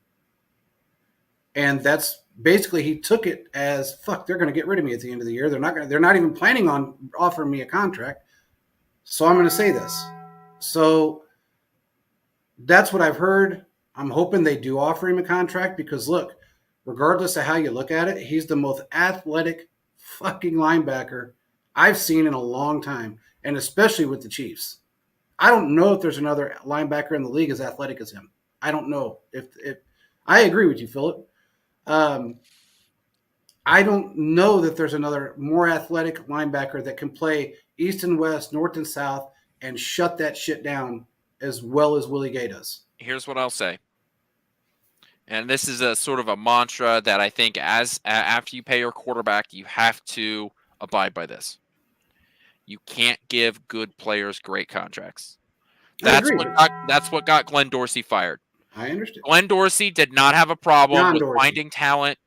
And that's basically, he took it as, fuck, they're going to get rid of me at the end of the year. They're not even planning on offering me a contract. So I'm going to say this. So that's what I've heard. I'm hoping they do offer him a contract because, look, regardless of how you look at it, he's the most athletic fucking linebacker I've seen in a long time, and especially with the Chiefs. I don't know if there's another linebacker in the league as athletic as him. I don't know. If I agree with you, Philip. I don't know that there's another more athletic linebacker that can play east and west, north and south, and shut that shit down as well as Willie Gay does. Here's what I'll say. And this is a sort of a mantra that I think after you pay your quarterback, you have to abide by this. You can't give good players great contracts. That's what got Glenn Dorsey fired. I understand. Glenn Dorsey did not have a problem with finding talent.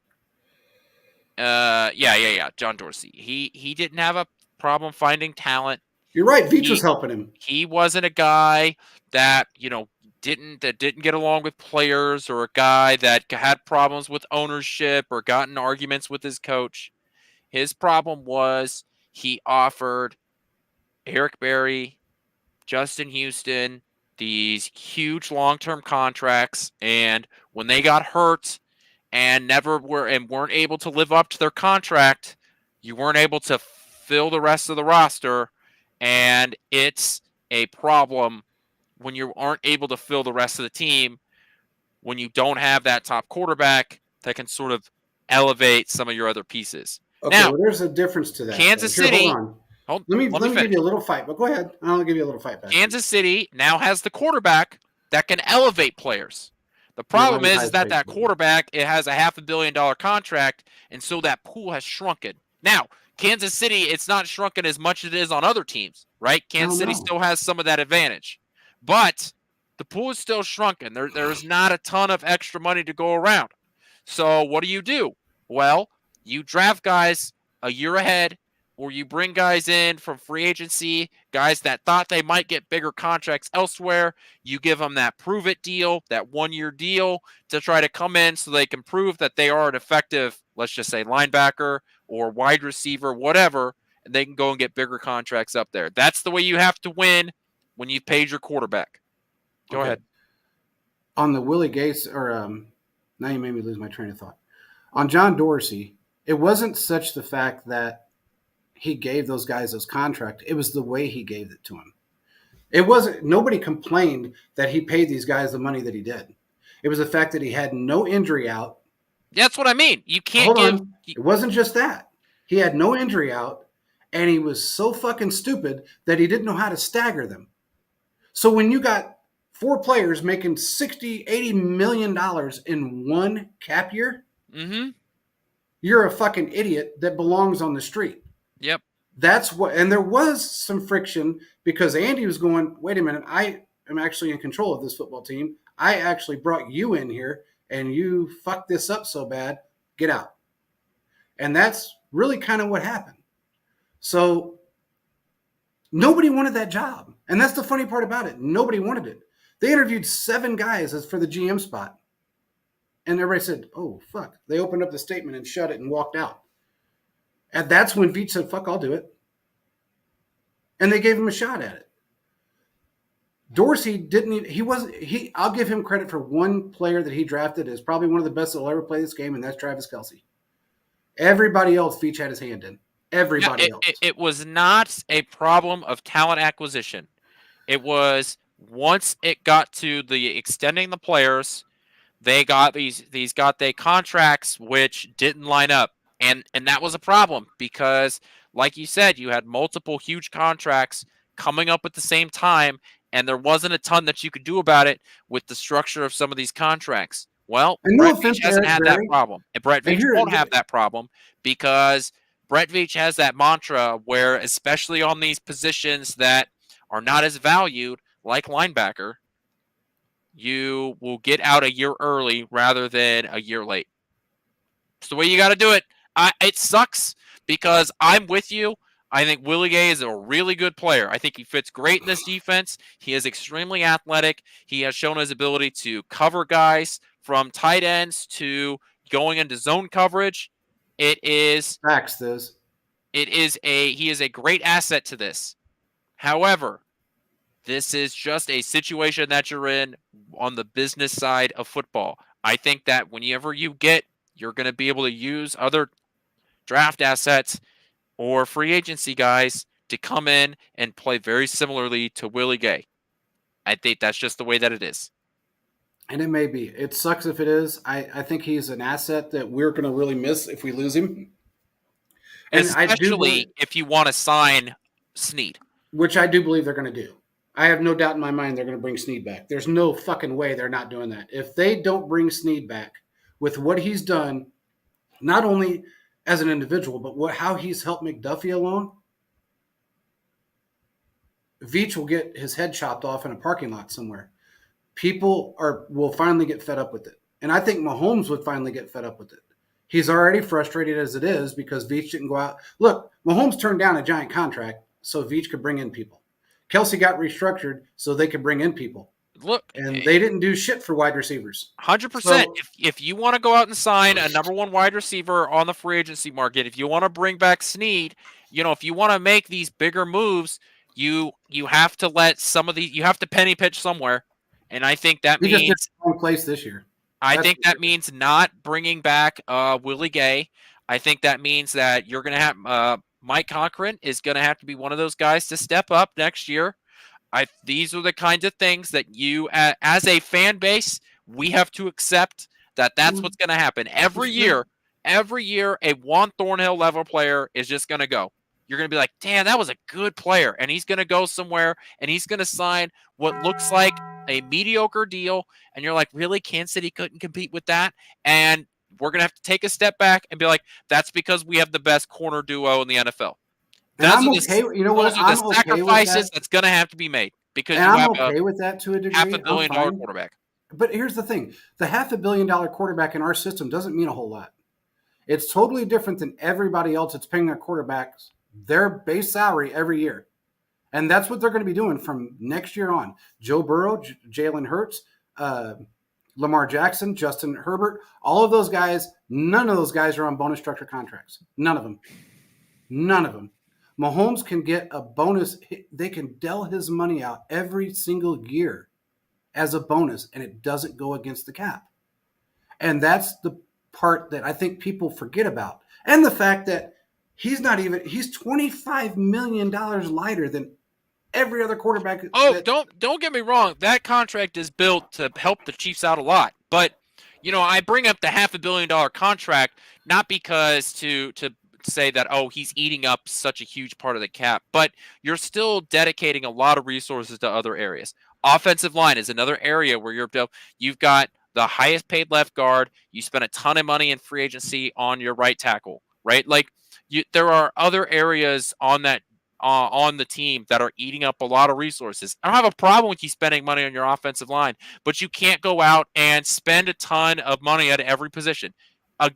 John Dorsey. He didn't have a problem finding talent. You're right. Veach was helping him. He wasn't a guy that didn't get along with players, or a guy that had problems with ownership or got in arguments with his coach. His problem was he offered Eric Berry, Justin Houston, these huge long-term contracts, and when they got hurt and weren't able to live up to their contract, you weren't able to fill the rest of the roster, and it's a problem when you aren't able to fill the rest of the team, when you don't have that top quarterback that can sort of elevate some of your other pieces. Okay, now, there's a difference to that. Kansas City. Let me give you a little fight, but go ahead. I'll give you a little fight back. Kansas City now has the quarterback that can elevate players. The problem is that quarterback, it has a $500 million contract, and so that pool has shrunken. Now, Kansas City, it's not shrunken as much as it is on other teams, right? Kansas City still has some of that advantage. But the pool is still shrunken. There's not a ton of extra money to go around. So what do? Well, you draft guys a year ahead, or you bring guys in from free agency, guys that thought they might get bigger contracts elsewhere. You give them that prove-it deal, that one-year deal to try to come in so they can prove that they are an effective, let's just say, linebacker or wide receiver, whatever, and they can go and get bigger contracts up there. That's the way you have to win when you've paid your quarterback. Go ahead. On the Willie Gates, now you made me lose my train of thought. On John Dorsey, it wasn't such the fact that he gave those guys those contracts. It was the way he gave it to them. It wasn't, nobody complained that he paid these guys the money that he did. It was the fact that he had no injury out. That's what I mean. You can't It wasn't just that. He had no injury out, and he was so fucking stupid that he didn't know how to stagger them. So when you got 4 players making $60, $80 million in one cap year, you're a fucking idiot that belongs on the street. Yep. That's what, and there was some friction because Andy was going, wait a minute, I am actually in control of this football team. I actually brought you in here and you fucked this up so bad, get out. And that's really kind of what happened. So nobody wanted that job. And that's the funny part about it. Nobody wanted it. They interviewed 7 guys for the GM spot. And everybody said, oh, fuck. They opened up the statement and shut it and walked out. And that's when Veach said, fuck, I'll do it. And they gave him a shot at it. Dorsey I'll give him credit for one player that he drafted as probably one of the best that'll ever play this game, and that's Travis Kelce. Everybody else, Veach had his hand in. Everybody else. It was not a problem of talent acquisition. It was once it got to the extending the players, they got these contracts which didn't line up. And that was a problem because, like you said, you had multiple huge contracts coming up at the same time, and there wasn't a ton that you could do about it with the structure of some of these contracts. Well, Brett Veach hasn't had that problem. And Brett Veach won't have that problem because Brett Veach has that mantra where, especially on these positions that are not as valued, like linebacker, you will get out a year early rather than a year late. It's the way you got to do it. It sucks because I'm with you. I think Willie Gay is a really good player. I think he fits great in this defense. He is extremely athletic. He has shown his ability to cover guys from tight ends to going into zone coverage. It is facts. He is a great asset to this. However, this is just a situation that you're in on the business side of football. I think that whenever you're going to be able to use other draft assets or free agency guys to come in and play very similarly to Willie Gay. I think that's just the way that it is. And it may be. It sucks if it is. I think he's an asset that we're going to really miss if we lose him. And especially if you want to sign Snead. Which I do believe they're going to do. I have no doubt in my mind they're going to bring Snead back. There's no fucking way they're not doing that. If they don't bring Snead back with what he's done, not only as an individual, but how he's helped McDuffie along, Veach will get his head chopped off in a parking lot somewhere. People will finally get fed up with it. And I think Mahomes would finally get fed up with it. He's already frustrated as it is because Veach didn't go out. Look, Mahomes turned down a giant contract so Veach could bring in people. Kelce got restructured so they could bring in people. Look, and they didn't do shit for wide receivers. 100%. So, if you want to go out and sign a number 1 wide receiver on the free agency market, if you want to bring back Snead, if you want to make these bigger moves, you have to let some of these. You have to penny pitch somewhere, and I think that means just in the wrong place this year. I think that means not bringing back Willie Gay. I think that means that you're going to have Mike Cochran is going to have to be one of those guys to step up next year. These are the kinds of things that you, as a fan base, we have to accept that's what's going to happen. Every year, a Juan Thornhill level player is just going to go. You're going to be like, damn, that was a good player. And he's going to go somewhere, and he's going to sign what looks like a mediocre deal, and you're like, really, Kansas City couldn't compete with that? And we're going to have to take a step back and be like, that's because we have the best corner duo in the NFL. And I'm okay. You know what? Those are the sacrifices that's going to have to be made because and you I'm have okay with that to a degree. $500 million quarterback. But here's the thing: the $500 million quarterback in our system doesn't mean a whole lot. It's totally different than everybody else that's paying their quarterbacks their base salary every year. And that's what they're going to be doing from next year on. Joe Burrow, Jalen Hurts, Lamar Jackson, Justin Herbert, all of those guys, none of those guys are on bonus structure contracts. None of them. None of them. Mahomes can get a bonus. They can deal his money out every single year as a bonus, and it doesn't go against the cap. And that's the part that I think people forget about. And the fact that he's $25 million lighter than every other quarterback. Don't get me wrong. That contract is built to help the Chiefs out a lot. But, I bring up the $500 million contract not because to say that, he's eating up such a huge part of the cap, but you're still dedicating a lot of resources to other areas. Offensive line is another area where you've got the highest paid left guard. You spent a ton of money in free agency on your right tackle, right? Like there are other areas on that on the team that are eating up a lot of resources. I don't have a problem with you spending money on your offensive line, but you can't go out and spend a ton of money at every position.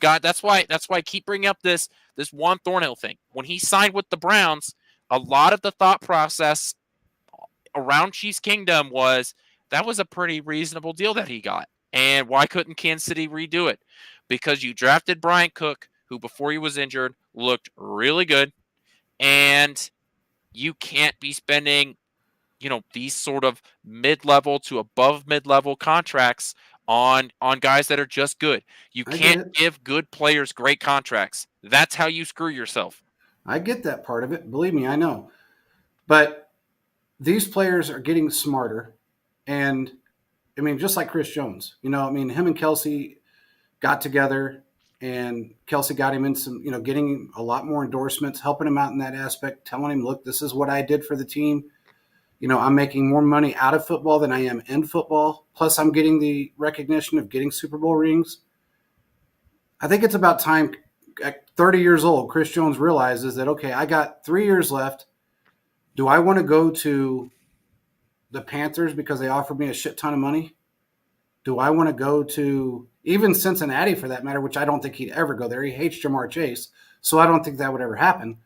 That's why I keep bringing up this Juan Thornhill thing. When he signed with the Browns, a lot of the thought process around Chiefs Kingdom was that was a pretty reasonable deal that he got. And why couldn't Kansas City redo it? Because you drafted Bryant Cook, who before he was injured looked really good, and you can't be spending, these sort of mid-level to above mid-level contracts on guys that are just good. You can't give good players great contracts. That's how you screw yourself. I get that part of it. Believe me, I know. But these players are getting smarter. And, just like Chris Jones. Him and Kelsey got together, and Kelsey got him in some, getting him a lot more endorsements, helping him out in that aspect, telling him, look, this is what I did for the team. I'm making more money out of football than I am in football. Plus, I'm getting the recognition of getting Super Bowl rings. I think it's about time at 30 years old, Chris Jones realizes that, okay, I got 3 years left. Do I want to go to the Panthers because they offered me a shit ton of money? Do I want to go to even Cincinnati for that matter, which I don't think he'd ever go there. He hates Jamar Chase, so I don't think that would ever happen.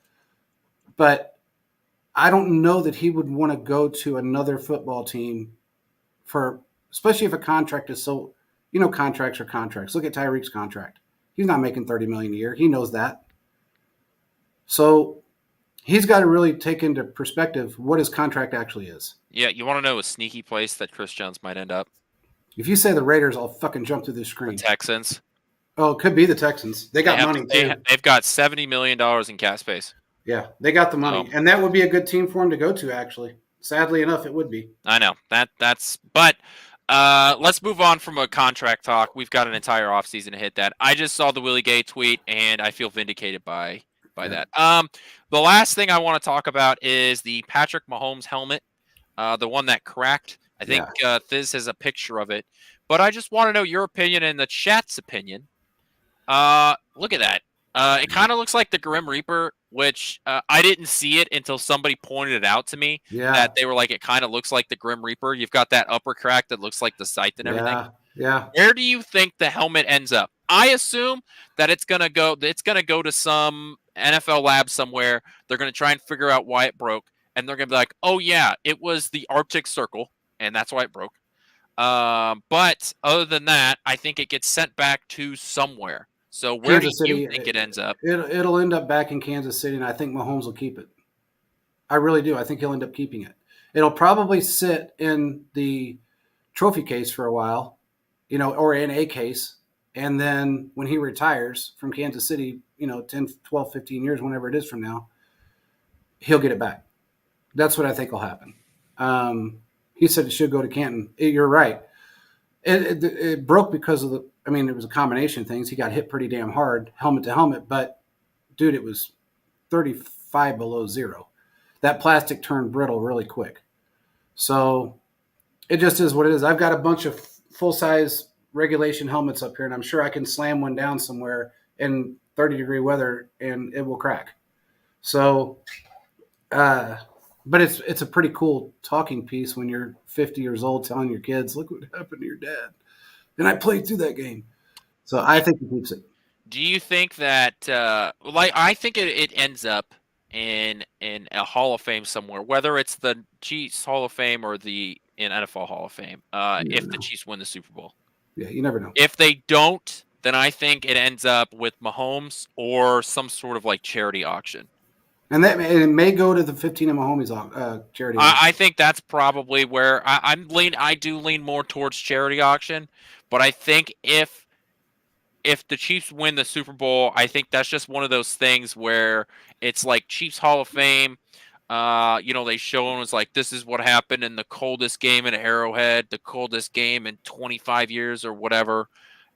But I don't know that he would want to go to another football team especially if a contract is so, contracts are contracts. Look at Tyreek's contract. He's not making $30 million a year. He knows that. So he's got to really take into perspective what his contract actually is. Yeah, you want to know a sneaky place that Chris Jones might end up? If you say the Raiders, I'll fucking jump through the screen. The Texans. Oh, it could be the Texans. They got money, too. They've got $70 million in cap space. Yeah, they got the money. And that would be a good team for him to go to, actually. Sadly enough, it would be. I know. But let's move on from a contract talk. We've got an entire offseason to hit that. I just saw the Willie Gay tweet, and I feel vindicated by that. The last thing I want to talk about is the Patrick Mahomes helmet, the one that cracked. I think Thiz has a picture of it. But I just want to know your opinion and the chat's opinion. Look at that. It kind of looks like the Grim Reaper, which I didn't see it until somebody pointed it out to me. Yeah. That they were like, it kind of looks like the Grim Reaper. You've got that upper crack that looks like the scythe and everything. Yeah. Where do you think the helmet ends up? I assume that it's gonna go to some NFL lab somewhere. They're gonna try and figure out why it broke, and they're gonna be like, oh yeah, it was the Arctic Circle, and that's why it broke. But other than that, I think it gets sent back to somewhere. So where do you think it ends up? It'll end up back in Kansas City, and I think Mahomes will keep it. I really do. I think he'll end up keeping it. It'll probably sit in the trophy case for a while, or in a case. And then when he retires from Kansas City, 10, 12, 15 years, whenever it is from now, he'll get it back. That's what I think will happen. He said it should go to Canton. You're right. It broke because of it was a combination of things. He got hit pretty damn hard, helmet to helmet, but dude, it was 35 below zero. That plastic turned brittle really quick. So It just is what it is. I've got a bunch of full-size regulation helmets up here, and I'm sure I can slam one down somewhere in 30-degree weather, and it will crack. So, but it's a pretty cool talking piece when you're 50 years old telling your kids, look what happened to your dad. And I played through that game. So I think he keeps it. Do you think that, I think it ends up in a Hall of Fame somewhere, whether it's the Chiefs Hall of Fame or in NFL Hall of Fame, if the Chiefs win the Super Bowl? Yeah, you never know. If they don't, then I think it ends up with Mahomes or some sort of like charity auction. And it may go to the 15 and Mahomes charity auction. I think that's probably where I do lean more towards charity auction, but I think if the Chiefs win the Super Bowl, I think that's just one of those things where it's like Chiefs Hall of Fame. They show him, it's like, this is what happened in the coldest game in Arrowhead, the coldest game in 25 years or whatever.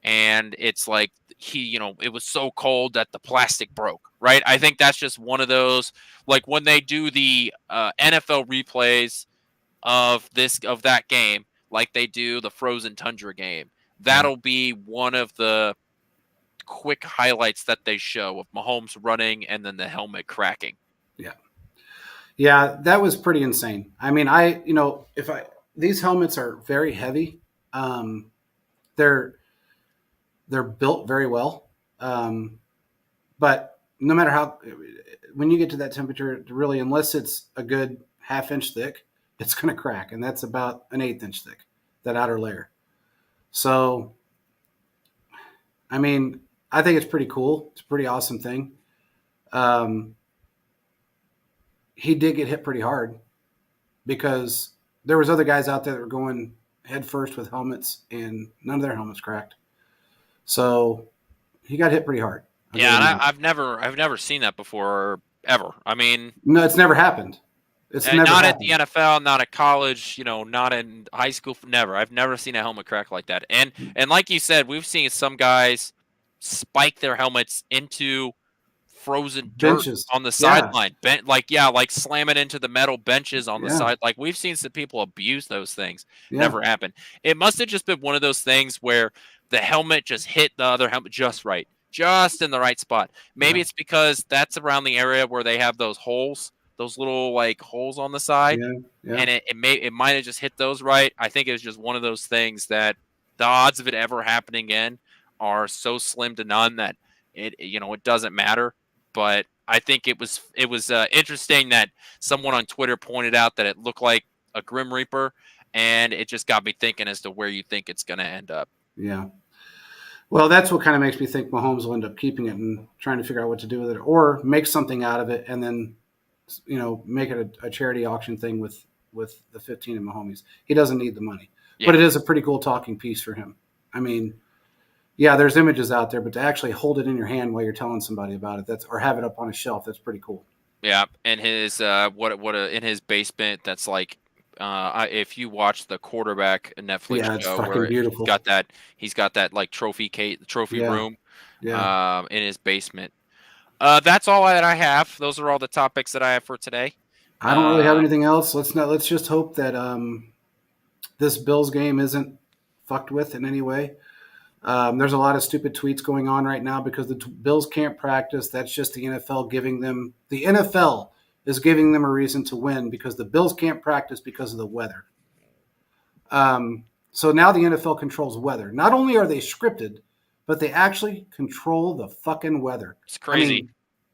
And it's like it was so cold that the plastic broke, right? I think that's just one of those, like when they do the NFL replays of that game, like they do the Frozen Tundra game. That'll be one of the quick highlights that they show of Mahomes running and then the helmet cracking. Yeah, that was pretty insane. I mean, these helmets are very heavy. They're built very well. But no matter how, when you get to that temperature, really, unless it's a good half-inch thick, it's going to crack. And that's about an 1/8 inch thick, that outer layer. So, I mean, I think it's pretty cool. It's a pretty awesome thing. He did get hit pretty hard because there was other guys out there that were going head first with helmets, and none of their helmets cracked. So he got hit pretty hard. And I've never seen that before ever. I mean, no, it's never happened. It's never not happened. At the NFL, not at college, not in high school. Never. I've never seen a helmet crack like that. And like you said, we've seen some guys spike their helmets into frozen benches on the sideline, like slam it into the metal benches on the side. Like we've seen some people abuse those things. Never happened. It must have just been one of those things where the helmet just hit the other helmet just right, just in the right spot. Maybe it's because that's around the area where they have those holes, those little like holes on the side, and it might have just hit those right. I think it was just one of those things that the odds of it ever happening again are so slim to none that it doesn't matter. But I think it was interesting that someone on Twitter pointed out that it looked like a Grim Reaper, and it just got me thinking as to where you think it's going to end up. Yeah. Well, that's what kind of makes me think Mahomes will end up keeping it and trying to figure out what to do with it, or make something out of it and then, make it a charity auction thing with the 15 and Mahomes. He doesn't need the money, but it is a pretty cool talking piece for him. I mean, yeah, there's images out there, but to actually hold it in your hand while you're telling somebody about it, or have it up on a shelf, that's pretty cool. Yeah, and his in his basement, that's like, if you watch the Quarterback Netflix show, where beautiful. he's got that like trophy room, in his basement. That's all that I have. Those are all the topics that I have for today. I don't really have anything else. Let's just hope that this Bills game isn't fucked with in any way. There's a lot of stupid tweets going on right now because the Bills can't practice. That's just the NFL giving them – the NFL is giving them a reason to win because the Bills can't practice because of the weather. So now the NFL controls weather. Not only are they scripted, but they actually control the fucking weather. It's crazy. I mean,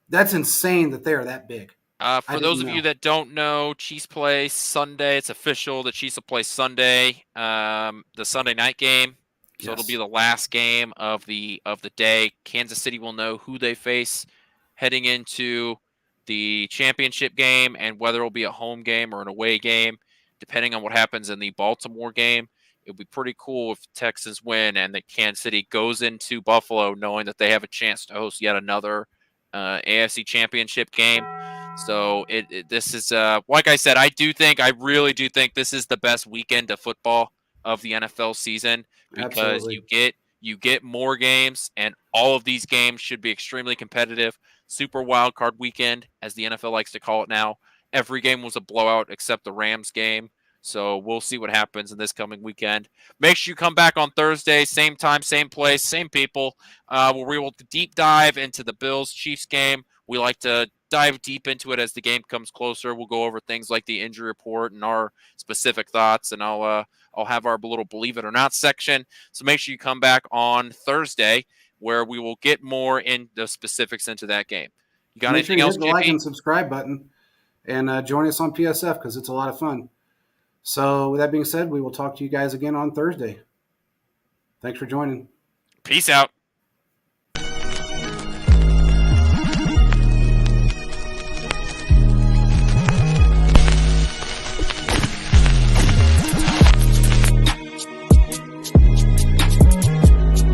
that's insane that they are that big. For those of you that don't know, Chiefs play Sunday. It's official. The Chiefs will play Sunday, the Sunday night game. So it'll be the last game of the day. Kansas City will know who they face heading into the championship game and whether it'll be a home game or an away game, depending on what happens in the Baltimore game. It would be pretty cool if Texans win and that Kansas City goes into Buffalo knowing that they have a chance to host yet another AFC championship game. So this is, like I said, I really do think this is the best weekend of football of the NFL season because you get more games, and all of these games should be extremely competitive. Super Wildcard weekend, as the NFL likes to call it now. Every game was a blowout except the Rams game. So we'll see what happens in this coming weekend. Make sure you come back on Thursday, same time, same place, same people, where we will deep dive into the Bills-Chiefs game. We like to dive deep into it as the game comes closer. We'll go over things like the injury report and our specific thoughts, and I'll have our little believe it or not section. So make sure you come back on Thursday, where we will get more in the specifics into that game. You got anything else, hit the like and subscribe button, and join us on PSF because it's a lot of fun. So with that being said, we will talk to you guys again on Thursday. Thanks for joining. Peace out.